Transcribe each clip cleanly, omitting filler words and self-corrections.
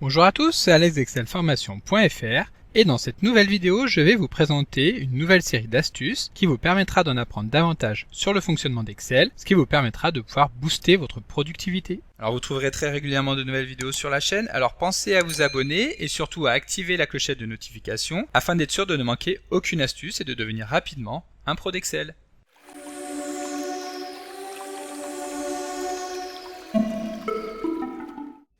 Bonjour à tous, c'est Alex d'excelformation.fr et dans cette nouvelle vidéo, je vais vous présenter une nouvelle série d'astuces qui vous permettra d'en apprendre davantage sur le fonctionnement d'Excel, ce qui vous permettra de pouvoir booster votre productivité. Alors vous trouverez très régulièrement de nouvelles vidéos sur la chaîne, alors pensez à vous abonner et surtout à activer la clochette de notification afin d'être sûr de ne manquer aucune astuce et de devenir rapidement un pro d'Excel.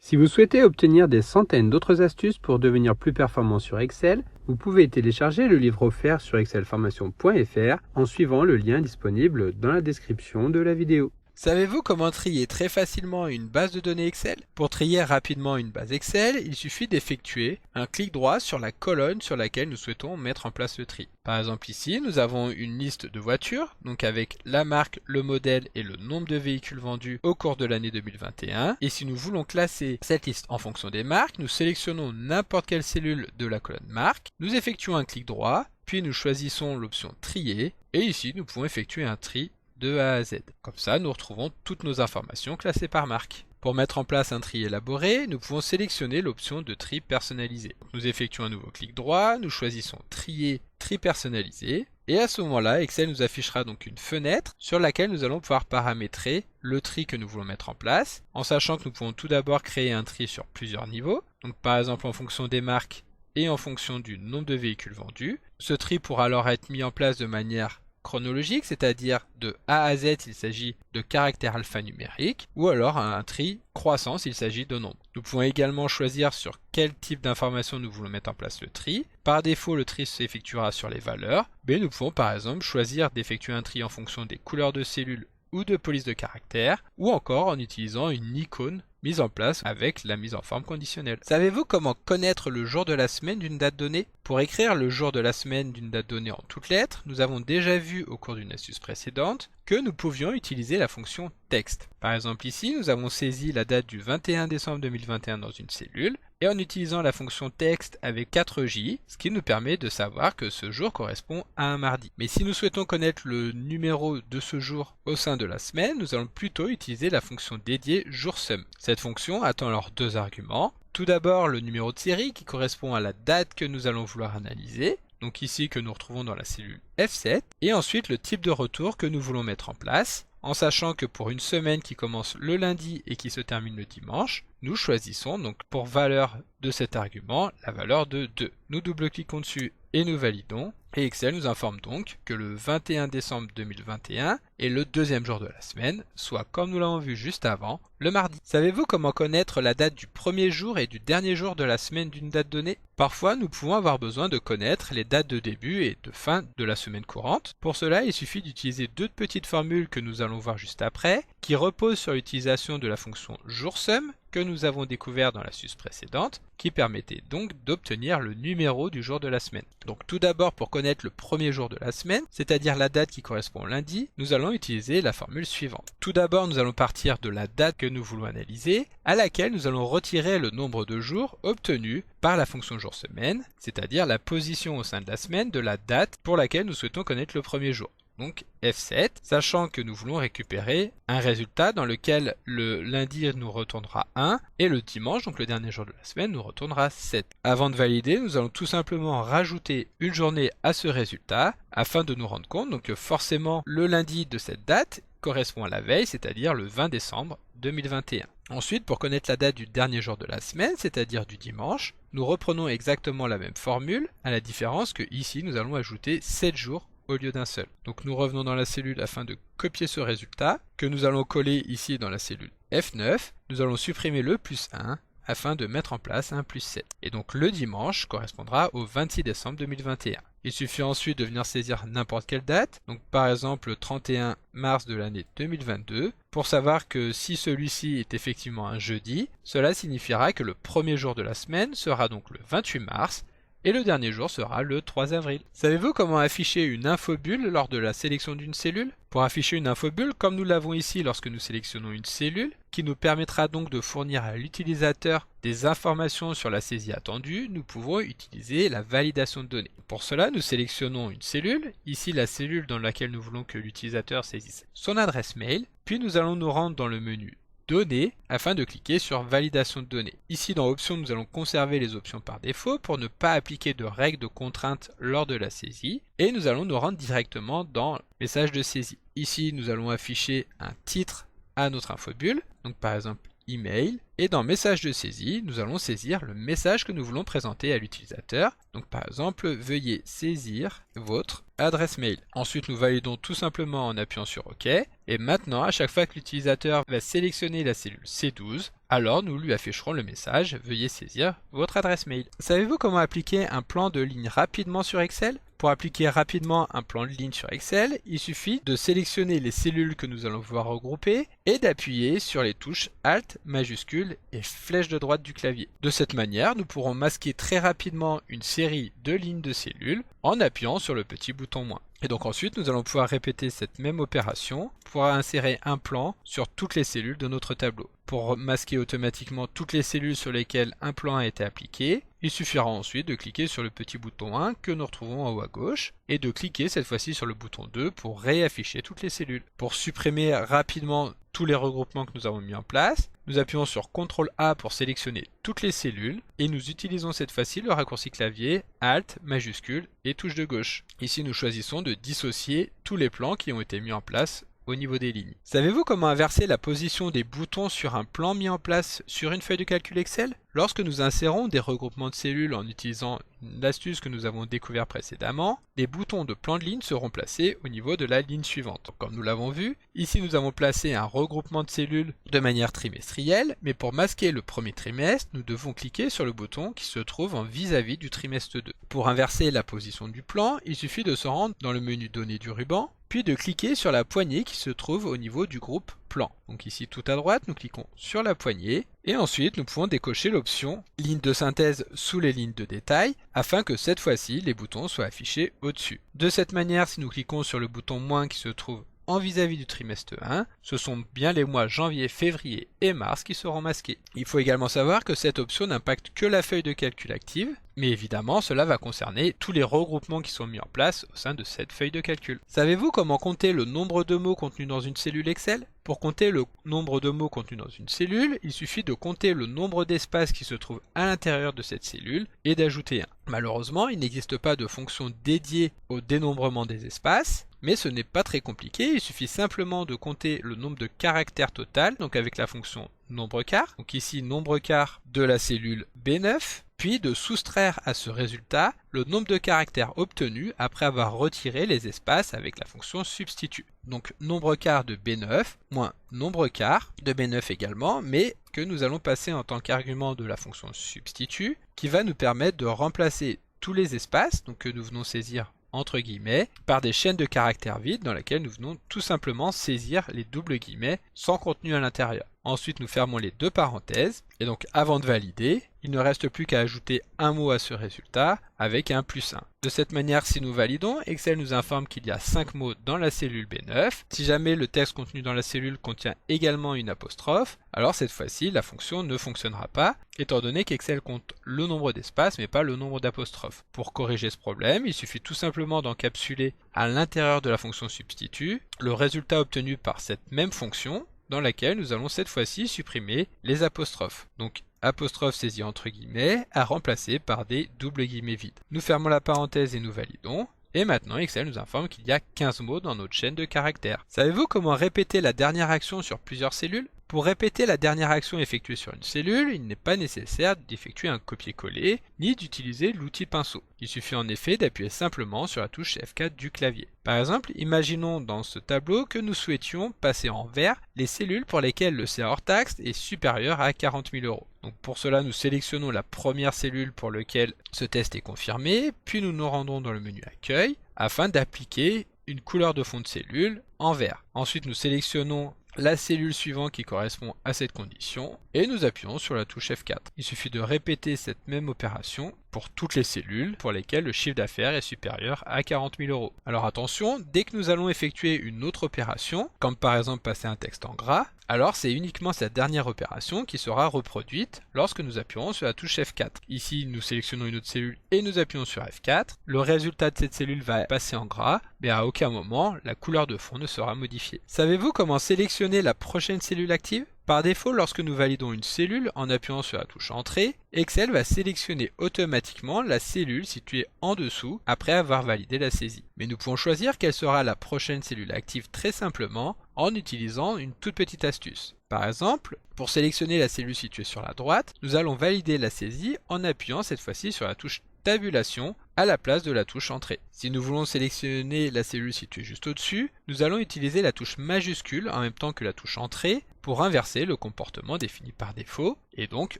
Si vous souhaitez obtenir des centaines d'autres astuces pour devenir plus performant sur Excel, vous pouvez télécharger le livre offert sur excelformation.fr en suivant le lien disponible dans la description de la vidéo. Savez-vous comment trier très facilement une base de données Excel? Pour trier rapidement une base Excel, il suffit d'effectuer un clic droit sur la colonne sur laquelle nous souhaitons mettre en place le tri. Par exemple ici, nous avons une liste de voitures, donc avec la marque, le modèle et le nombre de véhicules vendus au cours de l'année 2021. Et si nous voulons classer cette liste en fonction des marques, nous sélectionnons n'importe quelle cellule de la colonne marque, nous effectuons un clic droit, puis nous choisissons l'option trier, et ici nous pouvons effectuer un tri de A à Z. Comme ça, nous retrouvons toutes nos informations classées par marque. Pour mettre en place un tri élaboré, nous pouvons sélectionner l'option de tri personnalisé. Nous effectuons un nouveau clic droit, nous choisissons trier, tri personnalisé, et à ce moment-là, Excel nous affichera donc une fenêtre sur laquelle nous allons pouvoir paramétrer le tri que nous voulons mettre en place, en sachant que nous pouvons tout d'abord créer un tri sur plusieurs niveaux, donc par exemple en fonction des marques et en fonction du nombre de véhicules vendus. Ce tri pourra alors être mis en place de manière chronologique, c'est-à-dire de A à Z il s'agit de caractères alphanumériques, ou alors un tri croissant s'il s'agit de nombres. Nous pouvons également choisir sur quel type d'information nous voulons mettre en place le tri. Par défaut, le tri s'effectuera sur les valeurs, mais nous pouvons par exemple choisir d'effectuer un tri en fonction des couleurs de cellules ou de police de caractères, ou encore en utilisant une icône mise en place avec la mise en forme conditionnelle. Savez-vous comment connaître le jour de la semaine d'une date donnée? Pour écrire le jour de la semaine d'une date donnée en toutes lettres, nous avons déjà vu au cours d'une astuce précédente que nous pouvions utiliser la fonction texte. Par exemple ici, nous avons saisi la date du 21 décembre 2021 dans une cellule, et en utilisant la fonction texte avec 4J, ce qui nous permet de savoir que ce jour correspond à un mardi. Mais si nous souhaitons connaître le numéro de ce jour au sein de la semaine, nous allons plutôt utiliser la fonction dédiée joursum. Cette fonction attend alors deux arguments. Tout d'abord le numéro de série qui correspond à la date que nous allons vouloir analyser, donc ici que nous retrouvons dans la cellule F7, et ensuite le type de retour que nous voulons mettre en place, en sachant que pour une semaine qui commence le lundi et qui se termine le dimanche, nous choisissons donc pour valeur de cet argument la valeur de 2. Nous double-cliquons dessus et nous validons, et Excel nous informe donc que le 21 décembre 2021 est le deuxième jour de la semaine, soit comme nous l'avons vu juste avant, le mardi. Savez-vous comment connaître la date du premier jour et du dernier jour de la semaine d'une date donnée? Parfois, nous pouvons avoir besoin de connaître les dates de début et de fin de la semaine courante. Pour cela, il suffit d'utiliser deux petites formules que nous allons voir juste après, qui reposent sur l'utilisation de la fonction joursum, que nous avons découvert dans l'astuce précédente, qui permettait donc d'obtenir le numéro du jour de la semaine. Donc tout d'abord, pour connaître le premier jour de la semaine, c'est-à-dire la date qui correspond au lundi, nous allons utiliser la formule suivante. Tout d'abord, nous allons partir de la date que nous voulons analyser, à laquelle nous allons retirer le nombre de jours obtenus par la fonction jour-semaine, c'est-à-dire la position au sein de la semaine de la date pour laquelle nous souhaitons connaître le premier jour. Donc F7, sachant que nous voulons récupérer un résultat dans lequel le lundi nous retournera 1 et le dimanche, donc le dernier jour de la semaine, nous retournera 7. Avant de valider, nous allons tout simplement rajouter une journée à ce résultat afin de nous rendre compte donc que forcément le lundi de cette date correspond à la veille, c'est-à-dire le 20 décembre 2021. Ensuite, pour connaître la date du dernier jour de la semaine, c'est-à-dire du dimanche, nous reprenons exactement la même formule, à la différence que ici nous allons ajouter 7 jours au lieu d'un seul. Donc nous revenons dans la cellule afin de copier ce résultat, que nous allons coller ici dans la cellule F9. Nous allons supprimer le plus 1 afin de mettre en place un plus 7. Et donc le dimanche correspondra au 26 décembre 2021. Il suffit ensuite de venir saisir n'importe quelle date, donc par exemple le 31 mars de l'année 2022, pour savoir que si celui-ci est effectivement un jeudi, cela signifiera que le premier jour de la semaine sera donc le 28 mars, et le dernier jour sera le 3 avril. Savez-vous comment afficher une infobulle lors de la sélection d'une cellule? Pour afficher une infobulle, comme nous l'avons ici lorsque nous sélectionnons une cellule, qui nous permettra donc de fournir à l'utilisateur des informations sur la saisie attendue, nous pouvons utiliser la validation de données. Pour cela, nous sélectionnons une cellule, ici la cellule dans laquelle nous voulons que l'utilisateur saisisse son adresse mail, puis nous allons nous rendre dans le menu données afin de cliquer sur validation de données. Ici dans options, nous allons conserver les options par défaut pour ne pas appliquer de règles de contrainte lors de la saisie et nous allons nous rendre directement dans message de saisie. Ici, nous allons afficher un titre à notre infobulle, donc par exemple email, et dans message de saisie, nous allons saisir le message que nous voulons présenter à l'utilisateur. Donc par exemple, veuillez saisir votre adresse mail. Ensuite, nous validons tout simplement en appuyant sur OK. Et maintenant, à chaque fois que l'utilisateur va sélectionner la cellule C12, alors nous lui afficherons le message veuillez saisir votre adresse mail. Savez-vous comment appliquer un plan de ligne rapidement sur Excel? Pour appliquer rapidement un plan de ligne sur Excel, il suffit de sélectionner les cellules que nous allons pouvoir regrouper et d'appuyer sur les touches Alt, majuscule et flèche de droite du clavier. De cette manière, nous pourrons masquer très rapidement une série de lignes de cellules en appuyant sur le petit bouton moins. Et donc ensuite, nous allons pouvoir répéter cette même opération pour insérer un plan sur toutes les cellules de notre tableau. Pour masquer automatiquement toutes les cellules sur lesquelles un plan a été appliqué, il suffira ensuite de cliquer sur le petit bouton 1 que nous retrouvons en haut à gauche et de cliquer cette fois-ci sur le bouton 2 pour réafficher toutes les cellules. Pour supprimer rapidement tous les regroupements que nous avons mis en place, nous appuyons sur CTRL A pour sélectionner toutes les cellules et nous utilisons cette fois-ci le raccourci clavier Alt, majuscule et touche de gauche. Ici, nous choisissons de dissocier tous les plans qui ont été mis en place au niveau des lignes. Savez-vous comment inverser la position des boutons sur un plan mis en place sur une feuille de calcul Excel? Lorsque nous insérons des regroupements de cellules en utilisant une astuce que nous avons découverte précédemment, les boutons de plan de ligne seront placés au niveau de la ligne suivante. Donc, comme nous l'avons vu, ici nous avons placé un regroupement de cellules de manière trimestrielle, mais pour masquer le premier trimestre, nous devons cliquer sur le bouton qui se trouve en vis-à-vis du trimestre 2. Pour inverser la position du plan, il suffit de se rendre dans le menu Données du ruban, puis de cliquer sur la poignée qui se trouve au niveau du groupe plan. Donc ici tout à droite, nous cliquons sur la poignée et ensuite nous pouvons décocher l'option ligne de synthèse sous les lignes de détail afin que cette fois-ci les boutons soient affichés au-dessus. De cette manière, si nous cliquons sur le bouton moins qui se trouve en vis-à-vis du trimestre 1, ce sont bien les mois janvier, février et mars qui seront masqués. Il faut également savoir que cette option n'impacte que la feuille de calcul active, mais évidemment cela va concerner tous les regroupements qui sont mis en place au sein de cette feuille de calcul. Savez-vous comment compter le nombre de mots contenus dans une cellule Excel? Pour compter le nombre de mots contenus dans une cellule, il suffit de compter le nombre d'espaces qui se trouvent à l'intérieur de cette cellule et d'ajouter 1. Malheureusement, il n'existe pas de fonction dédiée au dénombrement des espaces, mais ce n'est pas très compliqué, il suffit simplement de compter le nombre de caractères total, donc avec la fonction nombre car, donc ici nombre car de la cellule B9, puis de soustraire à ce résultat le nombre de caractères obtenus après avoir retiré les espaces avec la fonction substitut. Donc nombre car de B9 moins nombre car de B9 également, mais que nous allons passer en tant qu'argument de la fonction substitut, qui va nous permettre de remplacer tous les espaces donc que nous venons saisir entre guillemets, par des chaînes de caractères vides dans lesquelles nous venons tout simplement saisir les doubles guillemets sans contenu à l'intérieur. Ensuite, nous fermons les deux parenthèses et donc avant de valider, il ne reste plus qu'à ajouter un mot à ce résultat avec un +1. De cette manière, si nous validons, Excel nous informe qu'il y a 5 mots dans la cellule B9. Si jamais le texte contenu dans la cellule contient également une apostrophe, alors cette fois-ci, la fonction ne fonctionnera pas, étant donné qu'Excel compte le nombre d'espaces mais pas le nombre d'apostrophes. Pour corriger ce problème, il suffit tout simplement d'encapsuler à l'intérieur de la fonction substitut le résultat obtenu par cette même fonction, dans laquelle nous allons cette fois-ci supprimer les apostrophes. Donc apostrophe saisie entre guillemets à remplacer par des doubles guillemets vides. Nous fermons la parenthèse et nous validons. Et maintenant Excel nous informe qu'il y a 15 mots dans notre chaîne de caractères. Savez-vous comment répéter la dernière action sur plusieurs cellules? Pour répéter la dernière action effectuée sur une cellule, il n'est pas nécessaire d'effectuer un copier-coller, ni d'utiliser l'outil pinceau. Il suffit en effet d'appuyer simplement sur la touche F4 du clavier. Par exemple, imaginons dans ce tableau que nous souhaitions passer en vert les cellules pour lesquelles le CA hors taxe est supérieur à 40 000 €. Donc pour cela, nous sélectionnons la première cellule pour laquelle ce test est confirmé, puis nous nous rendons dans le menu Accueil afin d'appliquer une couleur de fond de cellule en vert. Ensuite, nous sélectionnons la cellule suivante qui correspond à cette condition et nous appuyons sur la touche F4. Il suffit de répéter cette même opération pour toutes les cellules pour lesquelles le chiffre d'affaires est supérieur à 40 000 €. Alors attention, dès que nous allons effectuer une autre opération, comme par exemple passer un texte en gras, alors c'est uniquement cette dernière opération qui sera reproduite lorsque nous appuyons sur la touche F4. Ici, nous sélectionnons une autre cellule et nous appuyons sur F4. Le résultat de cette cellule va passer en gras, mais à aucun moment la couleur de fond ne sera modifiée. Savez-vous comment sélectionner la prochaine cellule active? Par défaut, lorsque nous validons une cellule en appuyant sur la touche Entrée, Excel va sélectionner automatiquement la cellule située en dessous après avoir validé la saisie. Mais nous pouvons choisir quelle sera la prochaine cellule active très simplement en utilisant une toute petite astuce. Par exemple, pour sélectionner la cellule située sur la droite, nous allons valider la saisie en appuyant cette fois-ci sur la touche Tabulation à la place de la touche Entrée. Si nous voulons sélectionner la cellule située juste au-dessus, nous allons utiliser la touche majuscule en même temps que la touche Entrée pour inverser le comportement défini par défaut et donc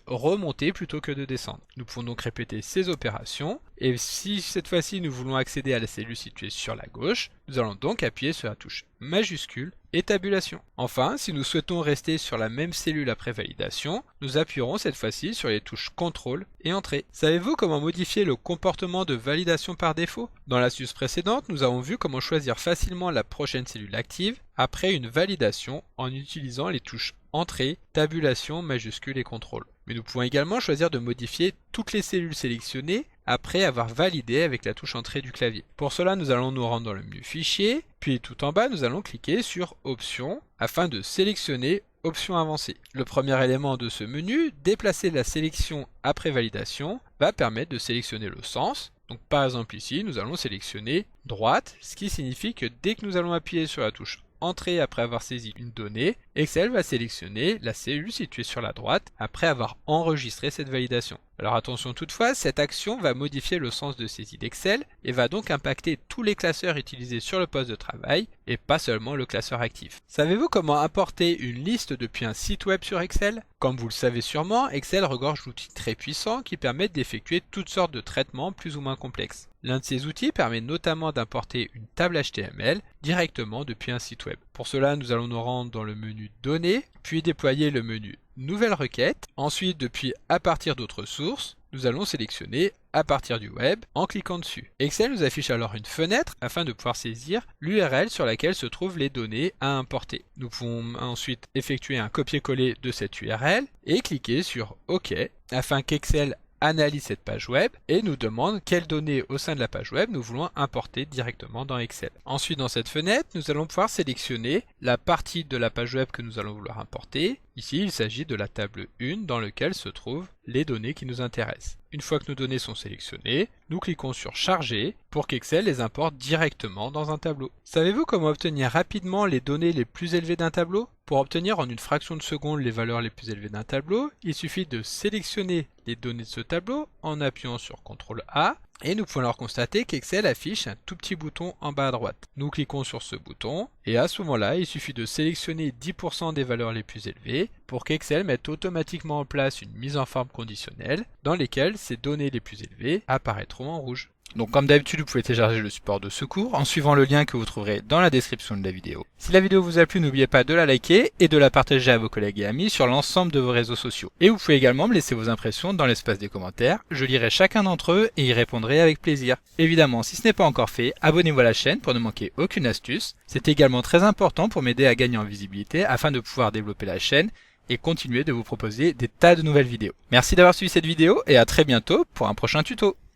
remonter plutôt que de descendre. Nous pouvons donc répéter ces opérations et si cette fois-ci nous voulons accéder à la cellule située sur la gauche, nous allons donc appuyer sur la touche majuscule et tabulation. Enfin, si nous souhaitons rester sur la même cellule après validation, nous appuierons cette fois-ci sur les touches CTRL et Entrée. Savez-vous comment modifier le comportement de validation par défaut? Dans l'astuce précédente, nous avons vu comment choisir facilement la prochaine cellule active après une validation en utilisant les touches Entrée, Tabulation, Majuscule et CTRL. Mais nous pouvons également choisir de modifier toutes les cellules sélectionnées après avoir validé avec la touche Entrée du clavier. Pour cela, nous allons nous rendre dans le menu Fichier, puis tout en bas, nous allons cliquer sur Options afin de sélectionner Options avancées. Le premier élément de ce menu, déplacer la sélection après validation, va permettre de sélectionner le sens. Donc par exemple ici, nous allons sélectionner droite, ce qui signifie que dès que nous allons appuyer sur la touche Entrée après avoir saisi une donnée, Excel va sélectionner la cellule située sur la droite après avoir enregistré cette validation. Alors attention toutefois, cette action va modifier le sens de saisie d'Excel et va donc impacter tous les classeurs utilisés sur le poste de travail et pas seulement le classeur actif. Savez-vous comment importer une liste depuis un site web sur Excel? Comme vous le savez sûrement, Excel regorge d'outils très puissants qui permettent d'effectuer toutes sortes de traitements plus ou moins complexes. L'un de ces outils permet notamment d'importer une table HTML directement depuis un site web. Pour cela, nous allons nous rendre dans le menu Données, puis déployer le menu Nouvelle requête. Ensuite, depuis À partir d'autres sources, nous allons sélectionner À partir du web en cliquant dessus. Excel nous affiche alors une fenêtre afin de pouvoir saisir l'URL sur laquelle se trouvent les données à importer. Nous pouvons ensuite effectuer un copier-coller de cette URL et cliquer sur OK afin qu'Excel analyse cette page web et nous demande quelles données au sein de la page web nous voulons importer directement dans Excel. Ensuite, dans cette fenêtre, nous allons pouvoir sélectionner la partie de la page web que nous allons vouloir importer. Ici, il s'agit de la table 1 dans laquelle se trouvent les données qui nous intéressent. Une fois que nos données sont sélectionnées, nous cliquons sur Charger pour qu'Excel les importe directement dans un tableau. Savez-vous comment obtenir rapidement les données les plus élevées d'un tableau? Pour obtenir en une fraction de seconde les valeurs les plus élevées d'un tableau, il suffit de sélectionner les données de ce tableau en appuyant sur CTRL A et nous pouvons alors constater qu'Excel affiche un tout petit bouton en bas à droite. Nous cliquons sur ce bouton et à ce moment-là, il suffit de sélectionner 10% des valeurs les plus élevées pour qu'Excel mette automatiquement en place une mise en forme conditionnelle dans lesquelles ces données les plus élevées apparaîtront en rouge. Donc comme d'habitude, vous pouvez télécharger le support de secours en suivant le lien que vous trouverez dans la description de la vidéo. Si la vidéo vous a plu, n'oubliez pas de la liker et de la partager à vos collègues et amis sur l'ensemble de vos réseaux sociaux. Et vous pouvez également me laisser vos impressions dans l'espace des commentaires, je lirai chacun d'entre eux et y répondrai avec plaisir. Évidemment, si ce n'est pas encore fait, abonnez-vous à la chaîne pour ne manquer aucune astuce. C'est également très important pour m'aider à gagner en visibilité afin de pouvoir développer la chaîne et continuer de vous proposer des tas de nouvelles vidéos. Merci d'avoir suivi cette vidéo et à très bientôt pour un prochain tuto.